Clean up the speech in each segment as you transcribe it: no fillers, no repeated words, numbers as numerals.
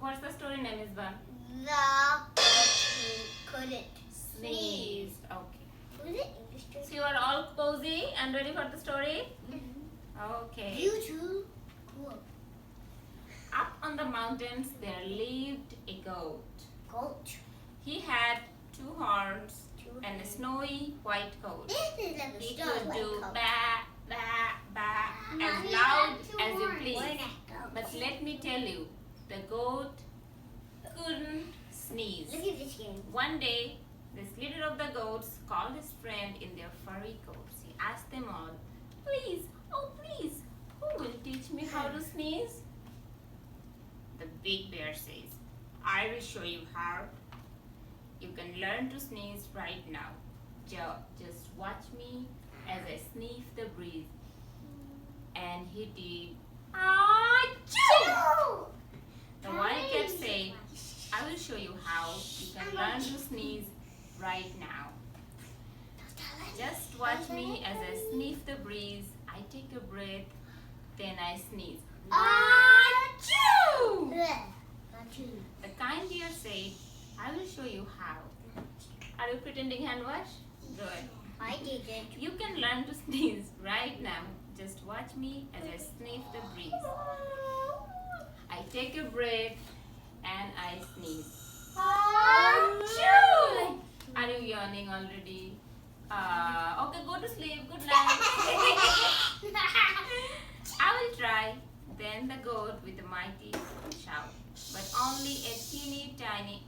what's the story name, Isba? The couldn't Sneeze. Okay. Was it English? So you are all cozy and ready for the story? Okay. You too. Cool. Up on the mountains there lived a goat. Goat. He had 2 horns and a horns. snowy white coat. This is like a He story. could do Coat. ba ba ba Mommy as had loud 2 as you horns. please. Where'd that go? But let me tell you, the goat couldn't sneeze. Look at this game. One day, this leader of the goats called his friend in their furry coats. He asked them all, please, oh please, who will teach me how to sneeze? The big bear says, I will show you how. You can learn to sneeze right now. Just watch me as I sniff the breeze. And he did. Achoo! The wildcat said, I will show you how you can learn to sneeze right now. Just watch me as I sniff the breeze. I take a breath, then I sneeze. Achoo! The kind deer said, I will show you how. Are you pretending hand wash? Good. I didn't. You can learn to sneeze right now. Just watch me as I sniff the breeze. I take a breath and I sneeze. Achoo! Are you yawning already? Okay, go to sleep. Good night. I will try. Then the goat with a mighty shout, but only a teeny tiny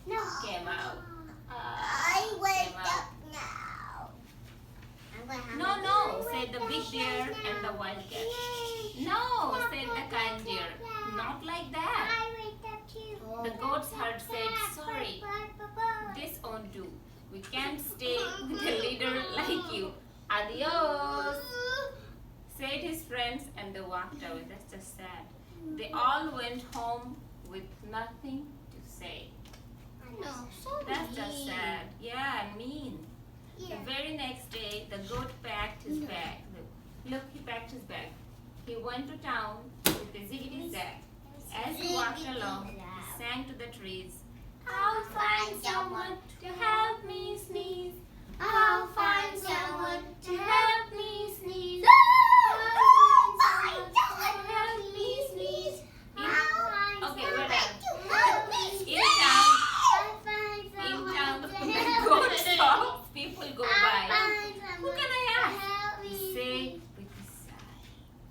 No. came out. I wake Came out. up now. I'm gonna have No, a no, good said the big deer and the wildcat. No, said the kind deer. Not like that. I wake up too. The goat's herd said, sorry, this won't do. We can't stay with a leader like you. Adios, said his friends, and they walked away. That's just sad. They all went home with nothing to say. No, so That's just mean. sad. Yeah, and mean. Yeah. The very next day, the goat packed his bag. Look, he packed his bag. He went to town with a ziggity zag. As he walked along, he sang to the trees. I'll find someone to help me sneeze. I'll find someone to help me sneeze. I'll find someone to help me sneeze. Okay, we're done. In town, the goat stops. People go by. Who can I ask? He said with a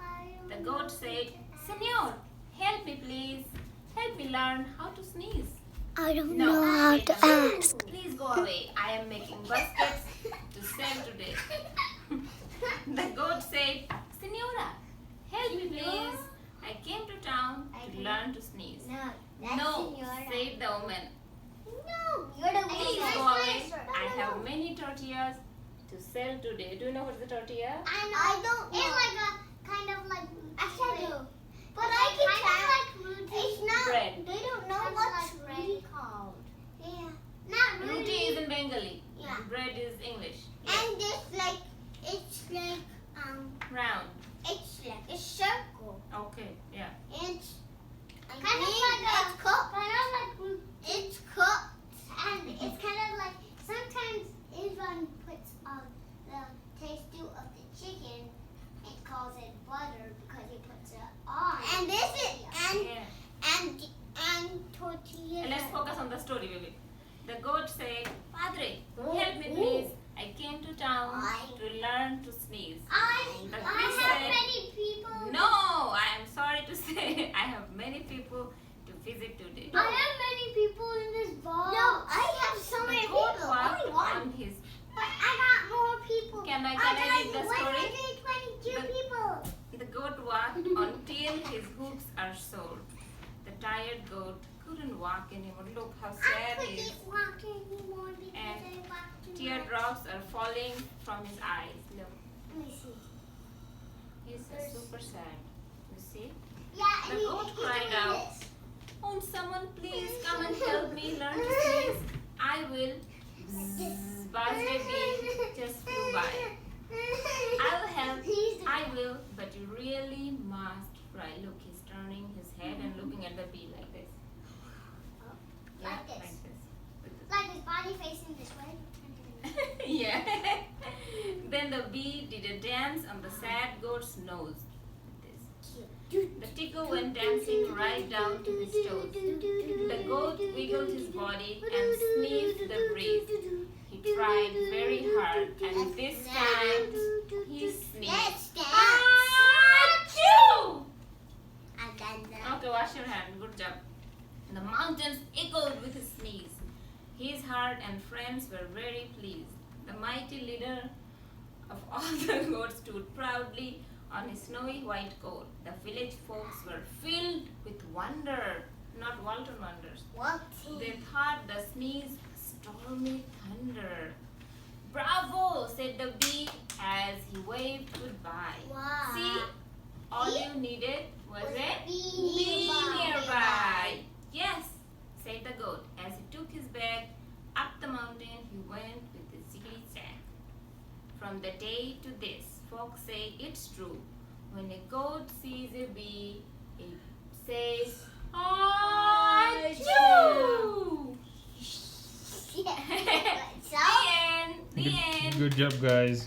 sigh. The goat said, Senor, help me please. Help me learn how to sneeze. I don't No, know how said to the goat. ask. Please go away. I am making baskets to sell today. The goat said, Senora, help me please. I came to town to learn to sneeze. No, said the woman. No, you're the Please go away. I have many tortillas to sell today. Do you know what's the tortilla? I don't know. It's like a kind of like I do. But I can kind of like it's not Bread. They don't know what's really called. Yeah. Not really. Roti is in Bengali. Yeah. Bread is English. And this like it's like Round. it's like a circle. Okay, yeah. It's kind of like it's cooked. Kind of like it's cooked, and it's kind of like sometimes Ivan puts the taste of the chicken and calls it butter because he puts it on. And this is Yeah. and tortilla. Let's focus on the story, baby. The goat said, Padre, help me please. I came to town to learn to sneeze. I The have priest said, many people. No, I am sorry to say I have many people to visit today. I have many people in this box. No, I have so The many goat people. walked Only one. on his. But I got more people. Can I read the story? 122 The- people. The goat walked until his hooves are sore. The tired goat couldn't walk anymore. Look how sad I he is. couldn't walk anymore because And I walked too much. Teardrops are falling from his eyes. Look, Let me see. he's super sad. You see? Yeah, The goat cried out, Won't someone please come and help me learn to sneeze? I will. Bzzz, birthday bee just flew by. I'll help. I will, but you really must try. Look, he's turning his head and looking at the bee like this. Yeah, Like this. like this. Like his body facing this way. Yeah. Then the bee did a dance on the sad goat's nose. This. The tickle went dancing right down to his toes. The goat wiggled his body and sniffed the breeze. He tried very hard, and this time he sneezed. Let's dance. Achoo! I've done that. Okay, wash your hand. Good job. The mountains echoed with his sneeze. His heart and friends were very pleased. The mighty leader of all the goats stood proudly on his snowy white coat. The village folks were filled with wonder, not Walton wonders. What? They thought the sneeze was stormy thunder. Bravo, said the bee as he waved goodbye. Wow. See, all you needed was a bee nearby. Yes, said the goat. As he took his bag up the mountain, he went with the ziggly sack. From the day to this, folks say it's true. When a goat sees a bee, it says, Achoo! Yeah. The end. The end. Good job, guys.